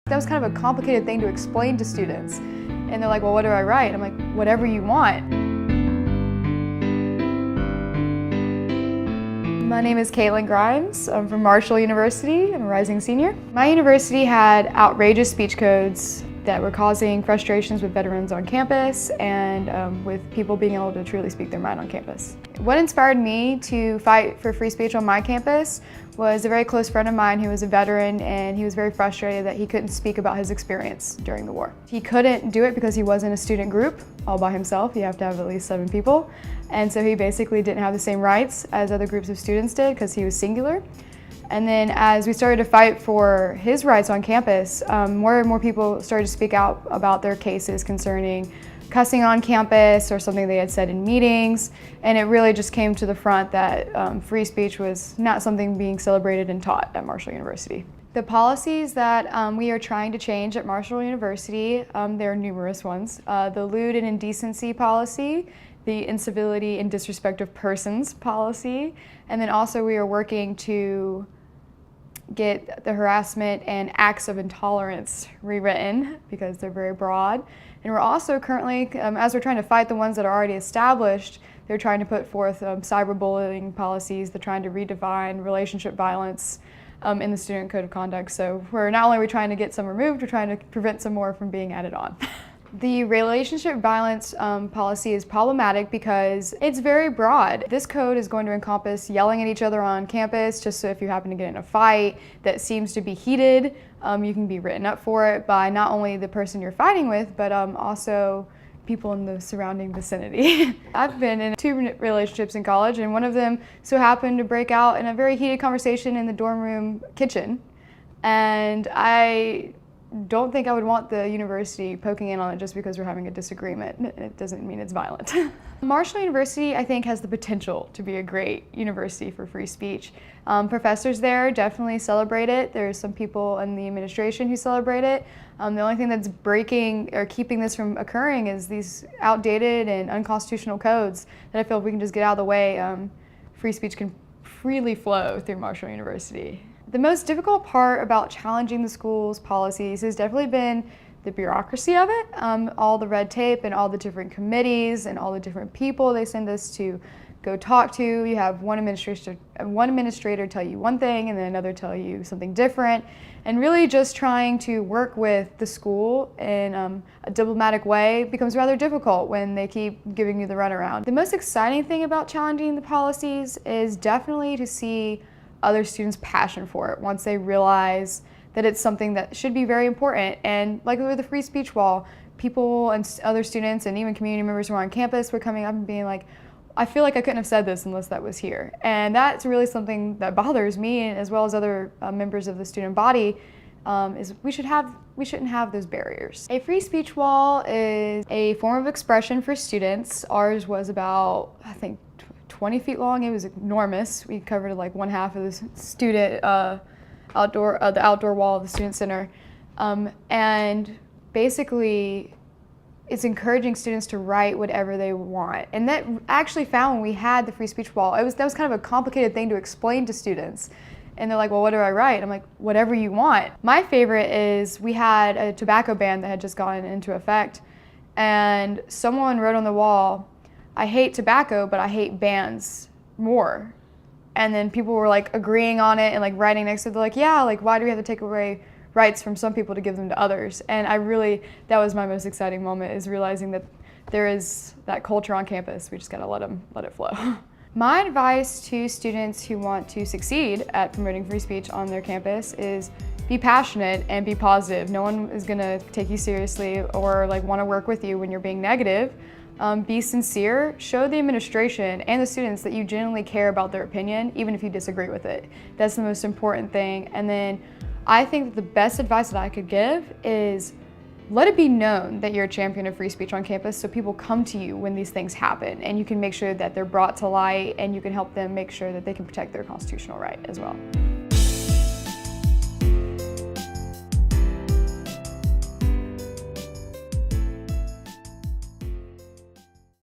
That was kind of a complicated thing to explain to students. And they're like, well, what do I write? I'm like, whatever you want. My name is Caitlin Grimes. I'm from Marshall University. I'm a rising senior. My university had outrageous speech codes that were causing frustrations with veterans on campus and with people being able to truly speak their mind on campus. What inspired me to fight for free speech on my campus was a very close friend of mine who was a veteran, and he was very frustrated that he couldn't speak about his experience during the war. He couldn't do it because he was in a student group all by himself. You have to have at least 7 people. And so he basically didn't have the same rights as other groups of students did because he was singular. And then as we started to fight for his rights on campus, more and more people started to speak out about their cases concerning cussing on campus or something they had said in meetings. And it really just came to the front that free speech was not something being celebrated and taught at Marshall University. The policies that we are trying to change at Marshall University, there are numerous ones. The lewd and indecency policy, the incivility and disrespect of persons policy, and then also we are working to get the harassment and acts of intolerance rewritten because they're very broad. And we're also currently, as we're trying to fight the ones that are already established, they're trying to put forth cyberbullying policies. They're trying to redefine relationship violence in the student code of conduct. So we're not only are we trying to get some removed, we're trying to prevent some more from being added on. The relationship violence policy is problematic because it's very broad. This code is going to encompass yelling at each other on campus, just so if you happen to get in a fight that seems to be heated, you can be written up for it by not only the person you're fighting with, but also people in the surrounding vicinity. I've been in 2 relationships in college, and one of them so happened to break out in a very heated conversation in the dorm room kitchen. And I don't think I would want the university poking in on it just because we're having a disagreement. It doesn't mean it's violent. Marshall University, I think, has the potential to be a great university for free speech. Professors there definitely celebrate it. There's some people in the administration who celebrate it. The only thing that's breaking or keeping this from occurring is these outdated and unconstitutional codes that I feel if we can just get out of the way, free speech can freely flow through Marshall University. The most difficult part about challenging the school's policies has definitely been the bureaucracy of it, all the red tape and all the different committees and all the different people they send us to go talk to. You have one administrator tell you one thing and then another tell you something different, and really just trying to work with the school in a diplomatic way becomes rather difficult when they keep giving you the runaround. The most exciting thing about challenging the policies is definitely to see other students' passion for it once they realize that it's something that should be very important. And like with the free speech wall, people and other students and even community members who are on campus were coming up and being like, I feel like I couldn't have said this unless that was here. And that's really something that bothers me, as well as other members of the student body, is we shouldn't have those barriers. A free speech wall is a form of expression for students. Ours was about, I think, 20 feet long. It was enormous. We covered like 1/2 of the student the outdoor wall of the student center, and basically it's encouraging students to write whatever they want. And that actually found when we had the free speech wall, that was kind of a complicated thing to explain to students. And they're like, well, what do I write? I'm like, whatever you want. My favorite is we had a tobacco ban that had just gone into effect, and someone wrote on the wall, I hate tobacco, but I hate bans more. And then people were like agreeing on it and like writing next to it. They're like, yeah, like why do we have to take away rights from some people to give them to others? And that was my most exciting moment, is realizing that there is that culture on campus. We just gotta let it flow. My advice to students who want to succeed at promoting free speech on their campus is be passionate and be positive. No one is gonna take you seriously or like wanna work with you when you're being negative. Be sincere, show the administration and the students that you genuinely care about their opinion, even if you disagree with it. That's the most important thing. And then I think that the best advice that I could give is let it be known that you're a champion of free speech on campus, so people come to you when these things happen, and you can make sure that they're brought to light, and you can help them make sure that they can protect their constitutional right as well.